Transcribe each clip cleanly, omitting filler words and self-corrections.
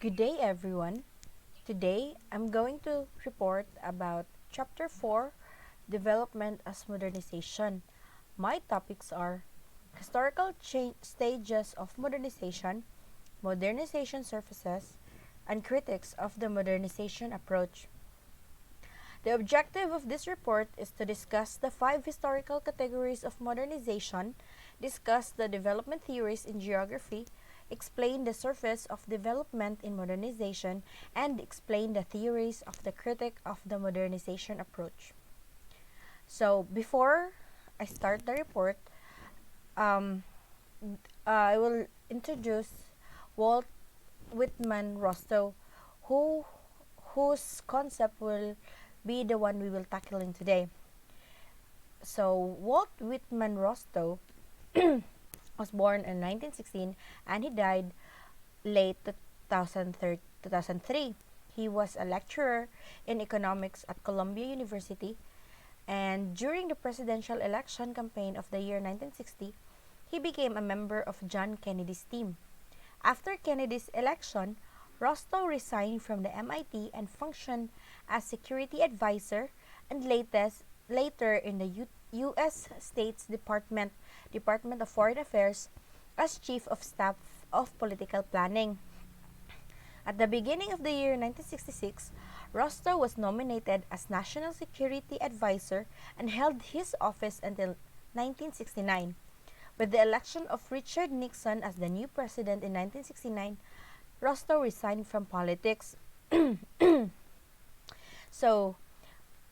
Good day, everyone. Today, I'm going to report about Chapter 4 Development as Modernization. My topics are historical stages of modernization, modernization surfaces, and critics of the modernization approach. The objective of this report is to discuss the five historical categories of modernization, discuss the development theories in geography, explain the surface of development in modernization, and explain the theories of the critic of the modernization approach. So, before I start the report, um, I will introduce Walt Whitman Rostow, who whose concept will be the one we will tackling today. So, Walt Whitman Rostow was born in 1916 and he died late 2003. He was a lecturer in economics at Columbia University, and during the presidential election campaign of the year 1960, he became a member of John Kennedy's team. After Kennedy's election, Rostow resigned from the MIT and functioned as security advisor and later in the U.S. States Department of Foreign Affairs, as Chief of Staff of Political Planning. At the beginning of the year 1966, Rostow was nominated as National Security Advisor and held his office until 1969. With the election of Richard Nixon as the new president in 1969, Rostow resigned from politics. So,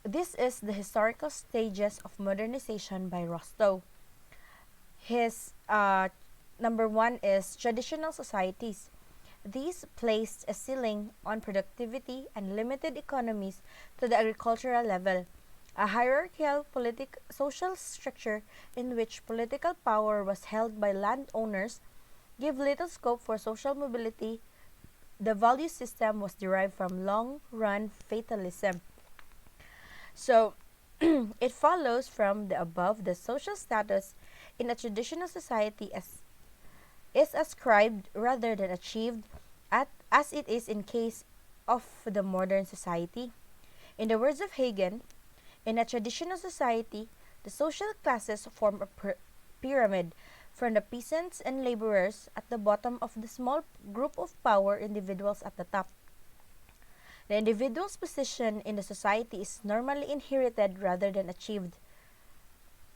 this is the historical stages of modernization by Rostow. His number one is traditional societies. These placed a ceiling on productivity and limited economies to the agricultural level, a hierarchical social structure in which political power was held by landowners gave little scope for social mobility. The value system was derived from long-run fatalism. So, it follows from the above the social status in a traditional society is ascribed rather than achieved as it is in case of the modern society. In the words of Hagen, in a traditional society, the social classes form a pyramid from the peasants and laborers at the bottom of the small group of power individuals at the top. The individual's position in the society is normally inherited rather than achieved,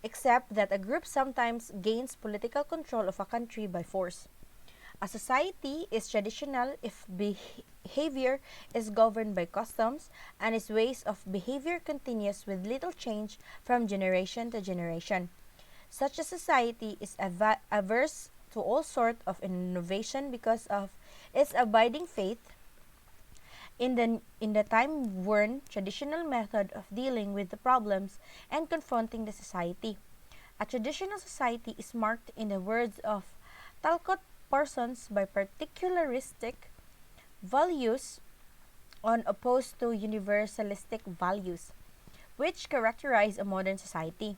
except that a group sometimes gains political control of a country by force. A society is traditional if behavior is governed by customs and its ways of behavior continues with little change from generation to generation. Such a society is averse to all sort of innovation because of its abiding faith in the time-worn traditional method of dealing with the problems and confronting the society. A traditional society is marked, in the words of Talcott Parsons, by particularistic values on opposed to universalistic values, which characterize a modern society.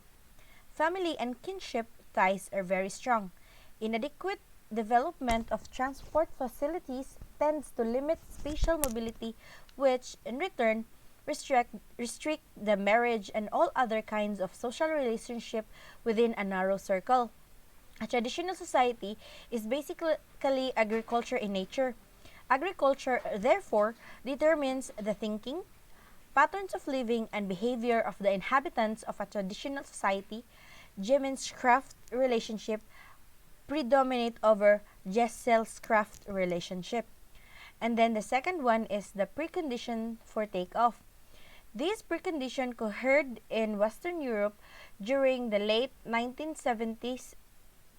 Family and kinship ties are very strong. Inadequate development of transport facilities tends to limit spatial mobility, which, in return, restrict the marriage and all other kinds of social relationship within a narrow circle. A traditional society is basically agriculture in nature. Agriculture, therefore, determines the thinking, patterns of living, and behavior of the inhabitants of a traditional society. Gemeinschaft relationship predominate over Gesellschaft relationship. And then the second one is the precondition for takeoff. This precondition occurred in Western Europe during the late 1970s,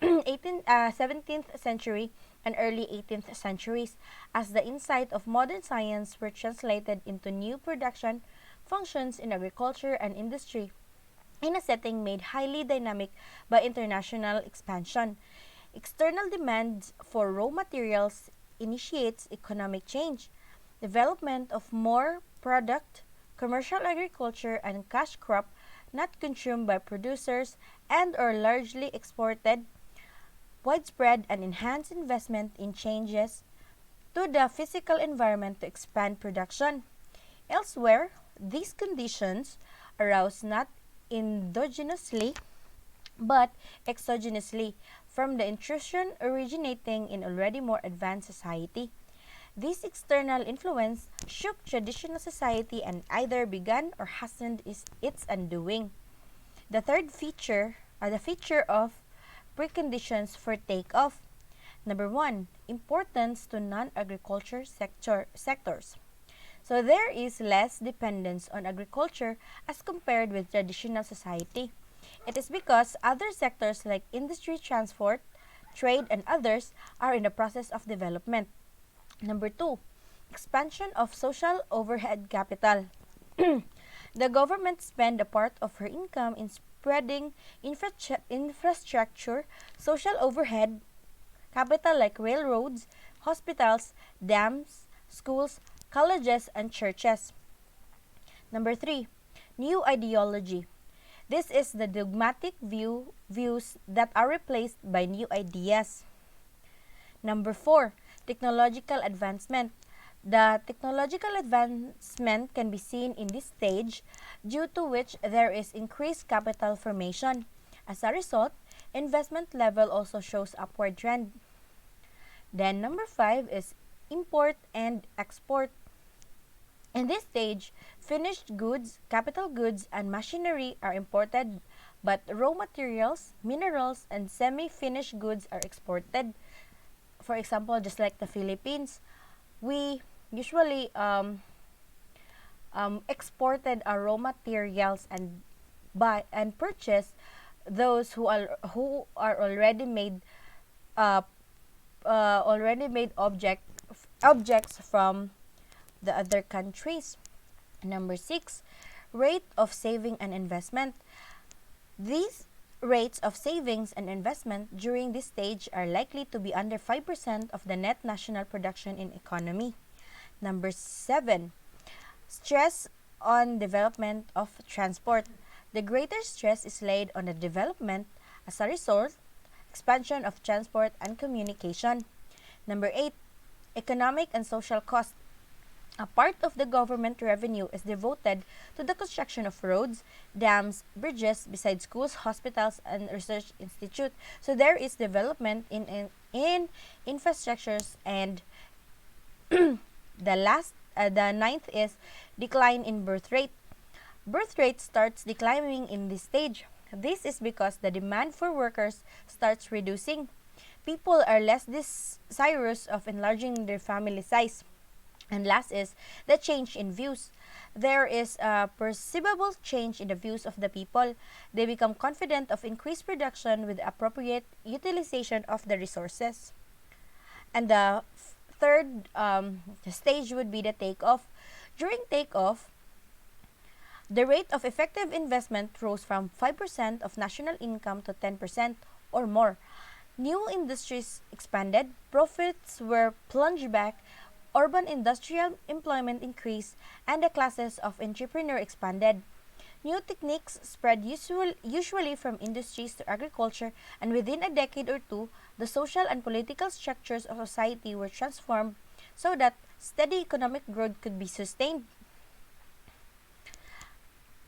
17th century and early 18th centuries, as the insight of modern science were translated into new production functions in agriculture and industry, in a setting made highly dynamic by international expansion. External demand for raw materials initiates economic change. Development of more product, commercial agriculture, and cash crop not consumed by producers and or largely exported, widespread and enhanced investment in changes to the physical environment to expand production. Elsewhere, these conditions arouse not endogenously but exogenously from the intrusion originating in already more advanced society. This external influence shook traditional society and either began or hastened its undoing. The third feature are the feature of preconditions for takeoff. Number one, importance to non-agriculture sectors. So there is less dependence on agriculture as compared with traditional society. It is because other sectors like industry, transport, trade, and others are in the process of development. Number two, expansion of social overhead capital. The government spend a part of her income in spreading infrastructure, social overhead capital like railroads, hospitals, dams, schools, colleges, and churches. Number three, new ideology. This is the dogmatic views that are replaced by new ideas. Number four, technological advancement. The technological advancement can be seen in this stage, due to which there is increased capital formation. As a result, investment level also shows upward trend. Then number five is import and export. In this stage, finished goods, capital goods, and machinery are imported, but raw materials, minerals, and semi-finished goods are exported. For example, just like the Philippines, we usually exported our raw materials and buy and purchase those who are uh, already made objects from the other countries. Number six, rate of saving and investment. These rates of savings and investment during this stage are likely to be under 5% of the net national production in economy. Number seven, stress on development of transport. The greater stress is laid on the development, as a result, expansion of transport and communication. Number eight, economic and social cost. A part of the government revenue is devoted to the construction of roads, dams, bridges, besides schools, hospitals, and research institutes. So there is development in infrastructures, and the ninth is decline in birth rate. Birth rate starts declining in this stage. This is because the demand for workers starts reducing. People are less desirous of enlarging their family size. And last is the change in views. There is a perceivable change in the views of the people. They become confident of increased production with appropriate utilization of the resources. And the third stage would be the takeoff. During takeoff, the rate of effective investment rose from 5% of national income to 10% or more. New industries expanded, profits were plunged back, urban industrial employment increased, and the classes of entrepreneur expanded. New techniques spread usually from industries to agriculture, and within a decade or two, the social and political structures of society were transformed so that steady economic growth could be sustained.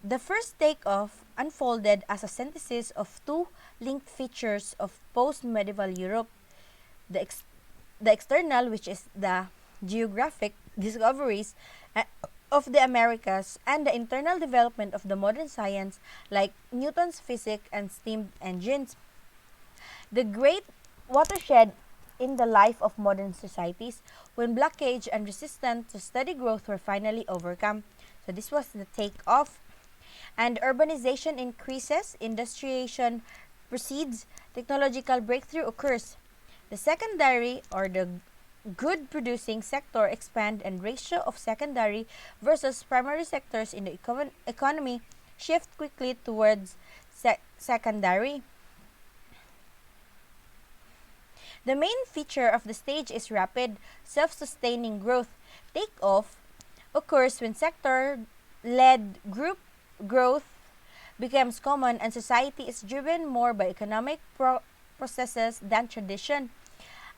The first takeoff unfolded as a synthesis of two linked features of post-medieval Europe: the, ex- the external, which is the geographic discoveries of the Americas, and the internal development of the modern science like Newton's physics and steam engines. The great watershed in the life of modern societies, when blockage and resistance to steady growth were finally overcome. So this was the takeoff. And urbanization increases, industrialization proceeds, technological breakthrough occurs. The secondary or the good producing sector expand, and ratio of secondary versus primary sectors in the economy shift quickly towards secondary. The main feature of the stage is rapid, self-sustaining growth. Takeoff occurs when sector-led group growth becomes common and society is driven more by economic processes than tradition.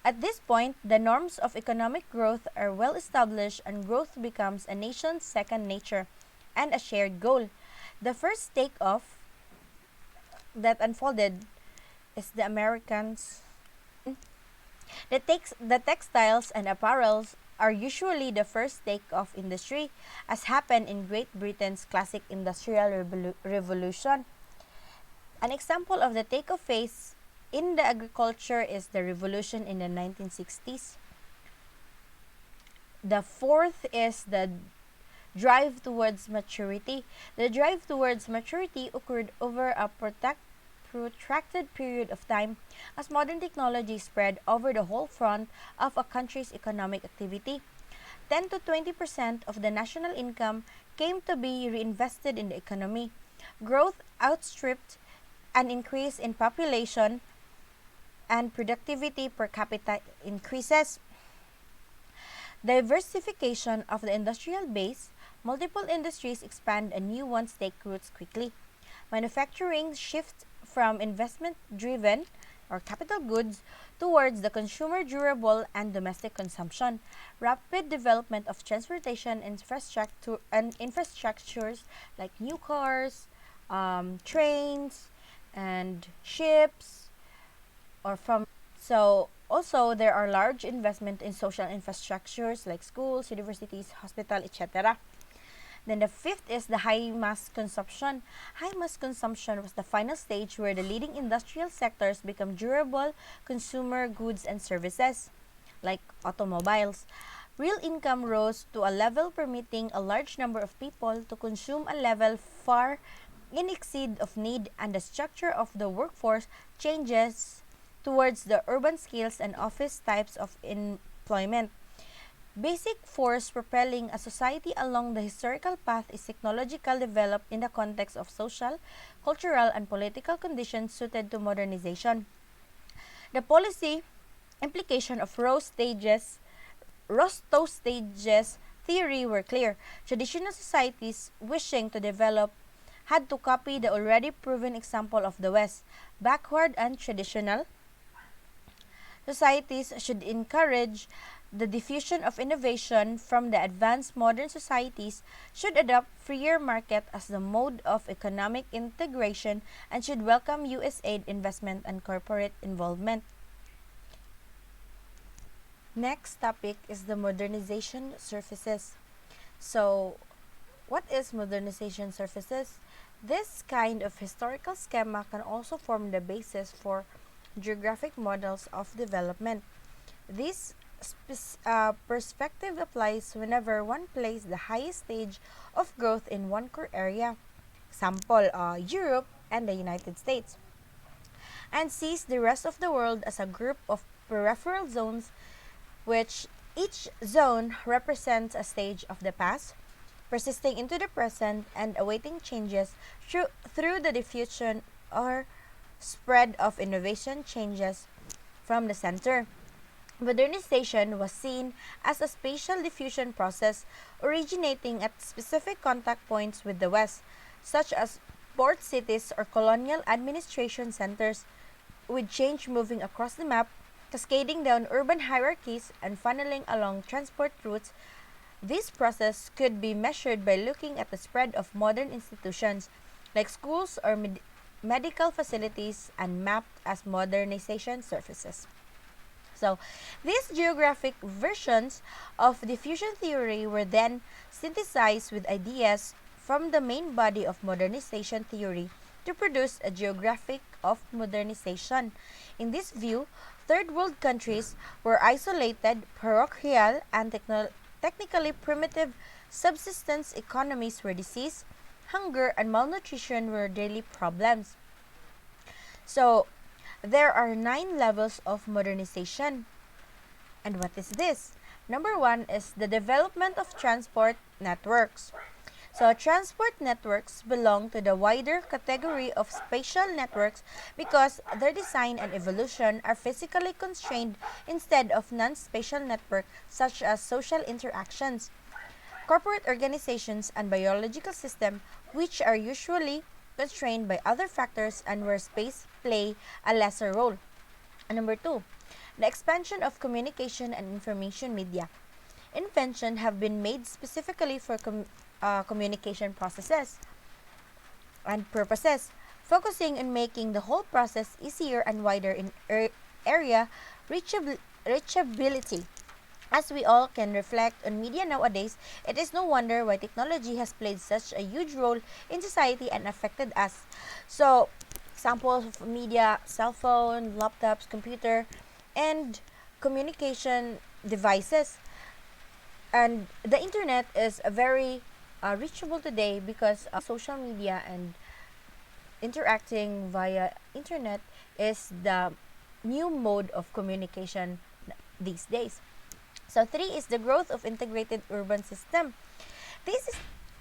At this point, the norms of economic growth are well established and growth becomes a nation's second nature and a shared goal. The first takeoff that unfolded is the Americans. The textiles and apparels are usually the first takeoff industry, as happened in Great Britain's classic industrial revolution. An example of the takeoff phase in the agriculture is the revolution in the 1960s. The fourth is the drive towards maturity. The drive towards maturity occurred over a protracted period of time as modern technology spread over the whole front of a country's economic activity. 10 to 20% of the national income came to be reinvested in the economy. Growth outstripped an increase in population and productivity per capita increases. Diversification of the industrial base, multiple industries expand and new ones take roots quickly. Manufacturing shifts from investment-driven or capital goods towards the consumer durable and domestic consumption. Rapid development of transportation infrastructure and infrastructures like new cars, trains, and ships, or from so also there are large investment in social infrastructures like schools, universities, hospital, etc. Then the fifth is the high mass consumption. High mass consumption was the final stage where the leading industrial sectors become durable consumer goods and services, like automobiles. Real income rose to a level permitting a large number of people to consume a level far in exceed of need, and the structure of the workforce changes towards the urban skills and office types of employment. Basic force propelling a society along the historical path is technological developed in the context of social, cultural, and political conditions suited to modernization. The policy implication of Rostow's stages theory were clear. Traditional societies wishing to develop had to copy the already proven example of the West. Backward and traditional societies should encourage the diffusion of innovation, from the advanced modern societies should adopt freer market as the mode of economic integration and should welcome US aid investment and corporate involvement. Next topic is the modernization surfaces. So, what is modernization surfaces? This kind of historical schema can also form the basis for geographic models of development. This perspective applies whenever one places the highest stage of growth in one core area, example, Europe and the United States, and sees the rest of the world as a group of peripheral zones, which each zone represents a stage of the past, persisting into the present and awaiting changes through the diffusion or spread of innovation changes from the center. Modernization was seen as a spatial diffusion process originating at specific contact points with the West, such as port cities or colonial administration centers, with change moving across the map, cascading down urban hierarchies, and funneling along transport routes. This process could be measured by looking at the spread of modern institutions, like schools or medical facilities, and mapped as modernization surfaces. So, these geographic versions of diffusion theory were then synthesized with ideas from the main body of modernization theory to produce a geographic of modernization. In this view, third world countries were isolated, parochial, and technically primitive subsistence economies where disease, hunger, and malnutrition were daily problems. So, there are 9 levels of modernization. And what is this? Number 1 is the development of transport networks. So, transport networks belong to the wider category of spatial networks because their design and evolution are physically constrained instead of non-spatial networks such as social interactions, corporate organizations, and biological systems, which are usually constrained by other factors and where space play a lesser role. And number 2, The expansion of communication and information media. Inventions have been made specifically for communication processes and purposes, focusing on making the whole process easier and wider in area reachability. As we all can reflect on media nowadays, it is no wonder why technology has played such a huge role in society and affected us. So, examples of media, cell phone, laptops, computer, and communication devices. And the internet is a very reachable today because social media and interacting via internet is the new mode of communication these days. So 3 is the growth of integrated urban system. This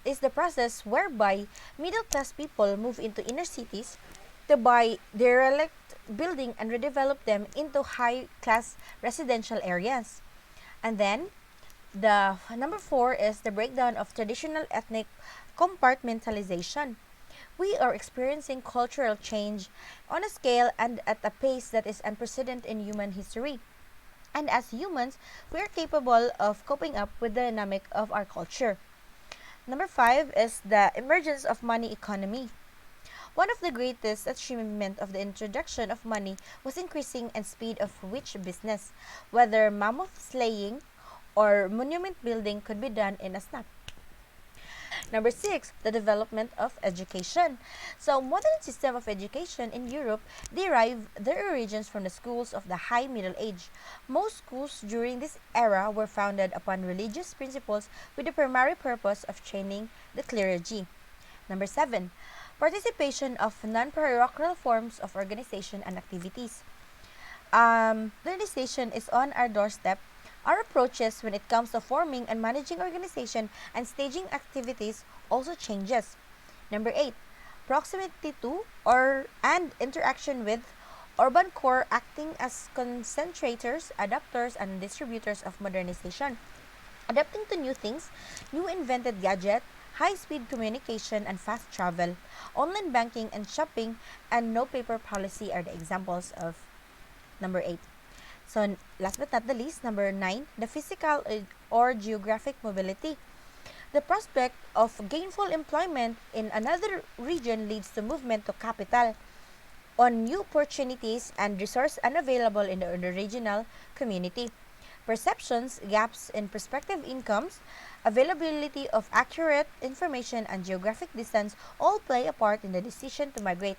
is the process whereby middle class people move into inner cities to buy derelict building and redevelop them into high class residential areas. And then the number 4 is the breakdown of traditional ethnic compartmentalization. We are experiencing cultural change on a scale and at a pace that is unprecedented in human history. And as humans, we are capable of coping up with the dynamic of our culture. Number 5 is the emergence of money economy. One of the greatest achievements of the introduction of money was increasing and speed of which business, whether mammoth slaying or monument building, could be done in a snap. Number 6, the development of education. So, modern system of education in Europe derive their origins from the schools of the High Middle Age. Most schools during this era were founded upon religious principles with the primary purpose of training the clergy. Number 7, participation of non-parochial forms of organization and activities. Modernization is on our doorstep. Our approaches when it comes to forming and managing organization and staging activities also changes. Number 8, proximity to or and interaction with urban core acting as concentrators, adapters, and distributors of modernization. Adapting to new things, new invented gadget, high-speed communication and fast travel, online banking and shopping, and no paper policy are the examples of number 8. So, last but not the least, number 9, the physical or geographic mobility. The prospect of gainful employment in another region leads to movement to capital on new opportunities and resources unavailable in the regional community. Perceptions, gaps in prospective incomes, availability of accurate information, and geographic distance all play a part in the decision to migrate.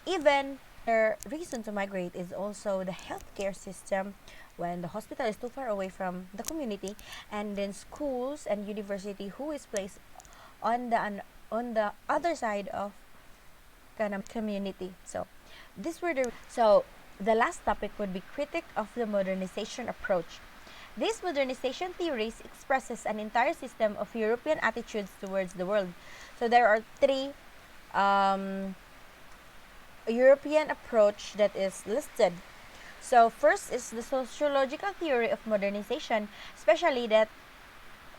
Even their reason to migrate is also the healthcare system when the hospital is too far away from the community, and then schools and university who is placed on the other side of kind of community. So the last topic would be critique of the modernization approach. This modernization theories expresses an entire system of European attitudes towards the world. So there are 3 European approach that is listed. So first is the sociological theory of modernization, especially that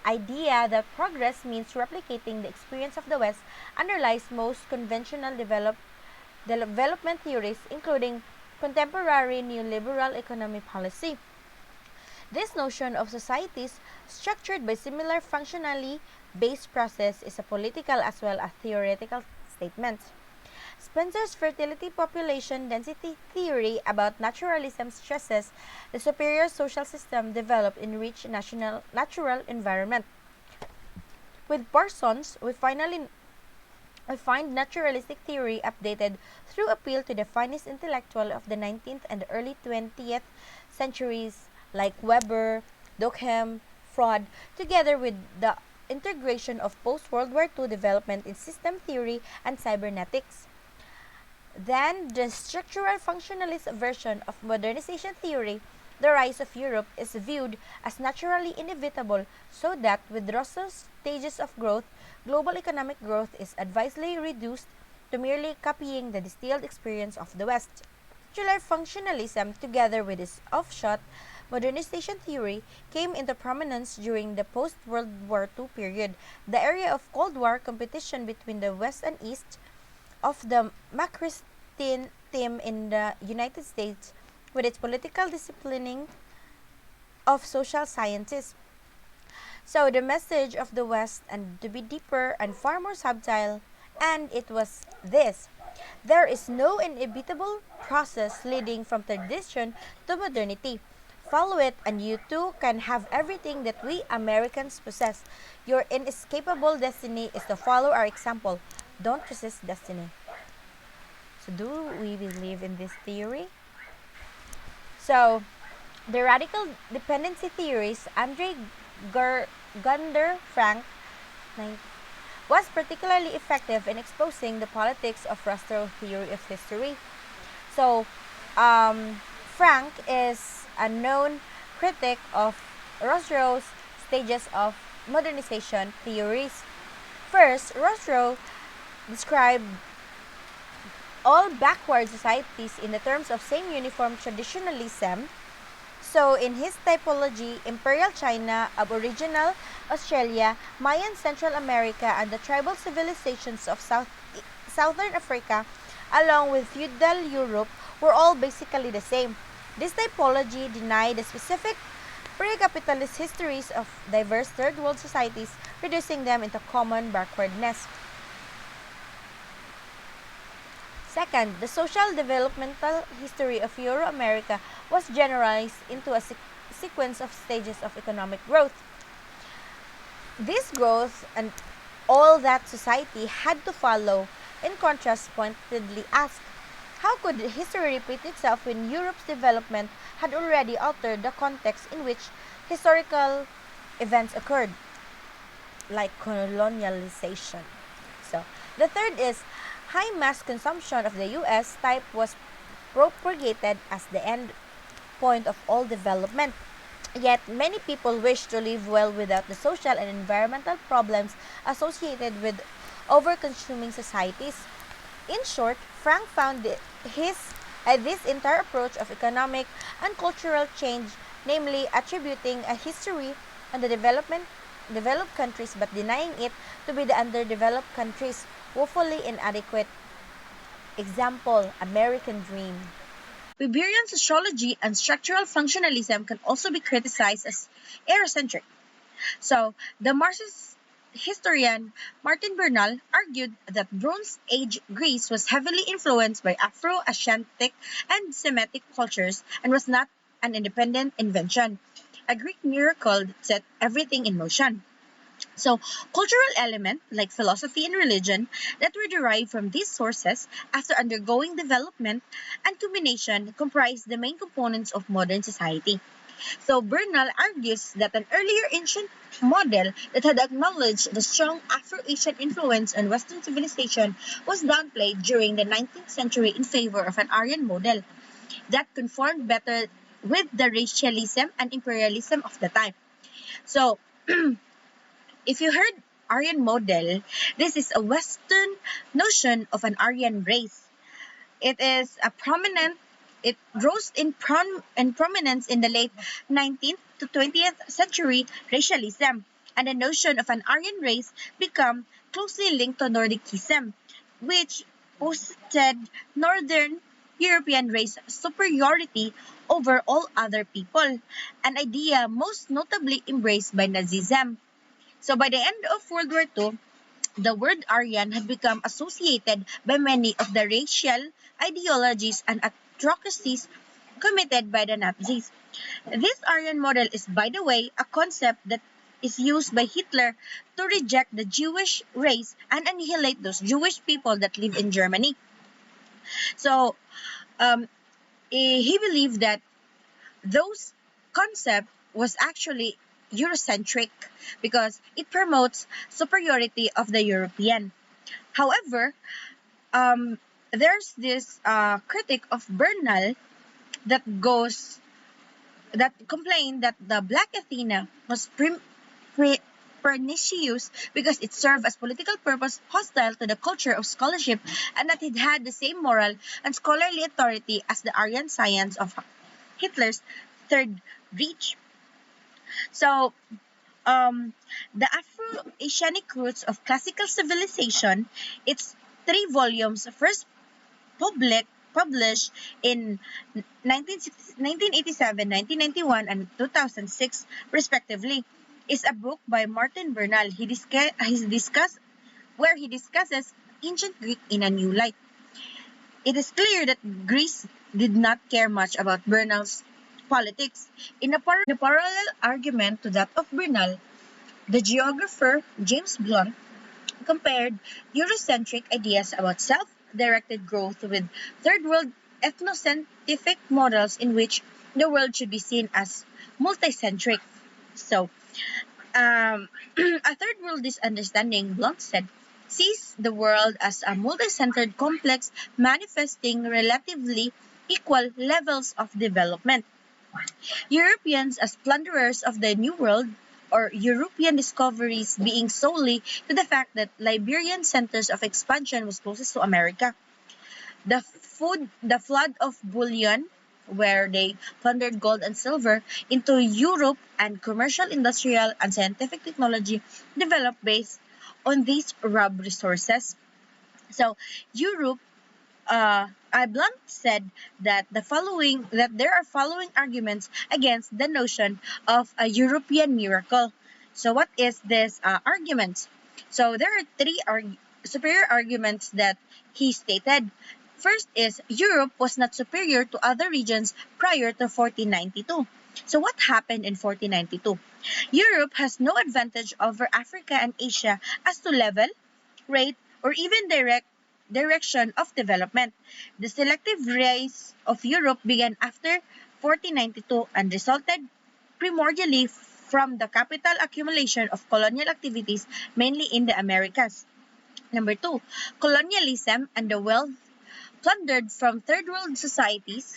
idea that progress means replicating the experience of the West underlies most conventional development theories, including contemporary neoliberal economic policy. This notion of societies structured by similar functionally based process is a political as well as theoretical statement. Spencer's fertility population density theory about naturalism stresses the superior social system developed in rich natural environment. With Parsons, we find naturalistic theory updated through appeal to the finest intellectual of the 19th and early 20th centuries like Weber, Durkheim, Freud, together with the integration of post-World War II development in system theory and cybernetics. Then, the structural functionalist version of modernization theory, the rise of Europe, is viewed as naturally inevitable, so that with Russell's stages of growth, global economic growth is advisedly reduced to merely copying the distilled experience of the West. Structural functionalism, together with its offshoot, modernization theory, came into prominence during the post-World War II period, the era of Cold War competition between the West and East of the Marxist team in the United States, with its political disciplining of social sciences. So the message of the West and to be deeper and far more subtle, and it was this: there is no inevitable process leading from tradition to modernity. Follow it, and you too can have everything that we Americans possess. Your inescapable destiny is to follow our example. Don't resist destiny. So, do we believe in this theory? So, the radical dependency theorist Andre Gunder Frank was particularly effective in exposing the politics of Rostro's theory of history. So, Frank is a known critic of Rostro's stages of modernization theories. First, Rostro described all backward societies in the terms of same uniform traditionalism. So, in his typology, Imperial China, Aboriginal Australia, Mayan Central America, and the tribal civilizations of Southern Africa, along with feudal Europe, were all basically the same. This typology denied the specific pre-capitalist histories of diverse third world societies, reducing them into common backwardness. Second, the social developmental history of Euro-America was generalized into a sequence of stages of economic growth. This growth and all that society had to follow, in contrast, pointedly asked, how could history repeat itself when Europe's development had already altered the context in which historical events occurred, like colonialization? So, the third is high mass consumption of the US type was propagated as the end point of all development. Yet many people wish to live well without the social and environmental problems associated with over-consuming societies. In short, Frank found this entire approach of economic and cultural change, namely attributing a history on the developed countries but denying it to be the underdeveloped countries, woefully inadequate. Example, American Dream. Weberian sociology and structural functionalism can also be criticized as Eurocentric. So, the Marxist historian Martin Bernal argued that Bronze Age Greece was heavily influenced by Afro-Asiatic and Semitic cultures and was not an independent invention. A Greek miracle that set everything in motion. So, cultural elements like philosophy and religion that were derived from these sources after undergoing development and combination comprise the main components of modern society. So, Bernal argues that an earlier ancient model that had acknowledged the strong Afro-Asian influence on Western civilization was downplayed during the 19th century in favor of an Aryan model that conformed better with the racialism and imperialism of the time. So, if you heard Aryan model, this is a Western notion of an Aryan race. It is a prominent. It rose in prominence in the late 19th to 20th century racialism, and the notion of an Aryan race became closely linked to Nordicism, which boasted Northern European race superiority over all other people, an idea most notably embraced by Nazism. So by the end of World War II, the word Aryan had become associated by many of the racial ideologies and atrocities committed by the Nazis. This Aryan model is, by the way, a concept that is used by Hitler to reject the Jewish race and annihilate those Jewish people that live in Germany. So, um, he believed that those concept was actually Eurocentric because it promotes superiority of the European. However, there's this critic of Bernal that goes that complained that the Black Athena was pernicious because it served as political purpose hostile to the culture of scholarship and that it had the same moral and scholarly authority as the Aryan science of Hitler's Third Reich. So, the Afro-Asianic roots of classical civilization, its 3 volumes, first published in 1987, 1991, and 2006, respectively, is a book by Martin Bernal. He discusses ancient Greek in a new light. It is clear that Greece did not care much about Bernal's politics. In a parallel argument to that of Bernal, the geographer James Blunt compared Eurocentric ideas about self-directed growth with third world ethnocentric models in which the world should be seen as multicentric. So, a third world understanding, Blunt said, sees the world as a multi-centered complex manifesting relatively equal levels of development. Europeans as plunderers of the New World, or European discoveries being solely to the fact that Liberian centers of expansion was closest to America. The flood of bullion, where they plundered gold and silver into Europe, and commercial, industrial, and scientific technology developed based on these raw resources. So Europe Blunt said that there are following arguments against the notion of a European miracle. So what is this argument? So there are three superior arguments that he stated. First is Europe was not superior to other regions prior to 1492. So what happened in 1492? Europe has no advantage over Africa and Asia as to level, rate, or even direction of development. The selective rise of Europe began after 1492 and resulted primordially from the capital accumulation of colonial activities, mainly in the Americas. Number two, colonialism and the wealth plundered from third world societies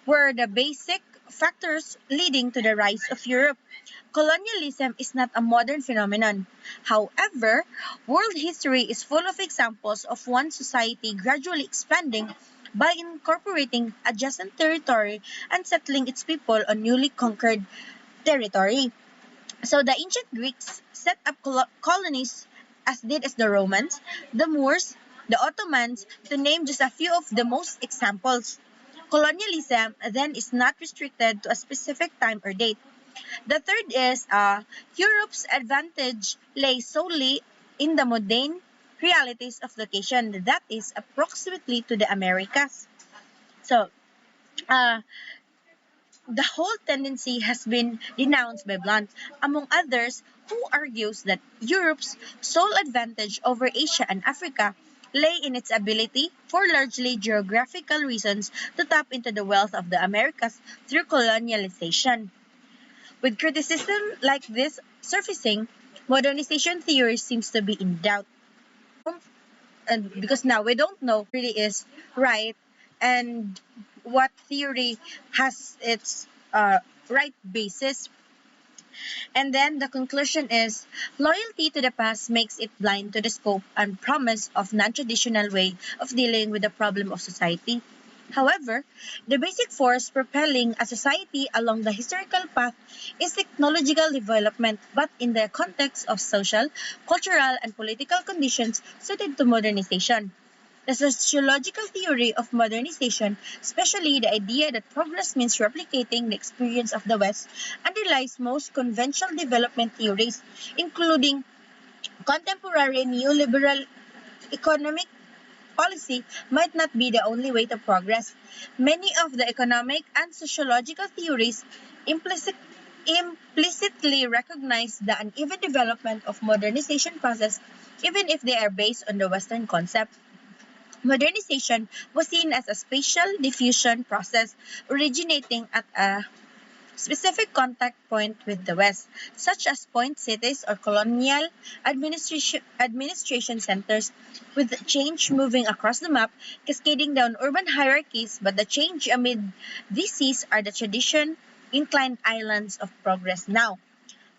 were the basic factors leading to the rise of Europe. Colonialism is not a modern phenomenon. However, world history is full of examples of one society gradually expanding by incorporating adjacent territory and settling its people on newly conquered territory. So the ancient Greeks set up colonies as did as the Romans, the Moors, the Ottomans, to name just a few of the most examples. Colonialism then is not restricted to a specific time or date. The third is Europe's advantage lay solely in the mundane realities of location, that is, approximately to the Americas. So, uh, the whole tendency has been denounced by Blunt, among others, who argues that Europe's sole advantage over Asia and Africa lay in its ability, for largely geographical reasons, to tap into the wealth of the Americas through colonialization. With criticism like this surfacing, modernization theory seems to be in doubt. And because now we don't know really is right and what theory has its right basis. And then the conclusion is loyalty to the past makes it blind to the scope and promise of non-traditional way of dealing with the problem of society. However, the basic force propelling a society along the historical path is technological development, but in the context of social, cultural, and political conditions suited to modernization. The sociological theory of modernization, especially the idea that progress means replicating the experience of the West, underlies most conventional development theories, including contemporary neoliberal economic policy might not be the only way to progress. Many of the economic and sociological theories implicitly recognize the uneven development of modernization process, even if they are based on the Western concept. Modernization was seen as a spatial diffusion process originating at a specific contact point with the West, such as point cities or colonial administration centers, with change moving across the map, cascading down urban hierarchies, but the change amid these seas are the tradition inclined islands of progress now.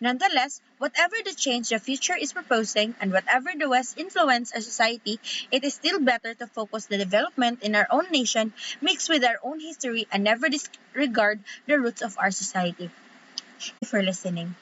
Nonetheless, whatever the change the future is proposing and whatever the West influence our society, it is still better to focus the development in our own nation, mix with our own history, and never disregard the roots of our society. Thank you for listening.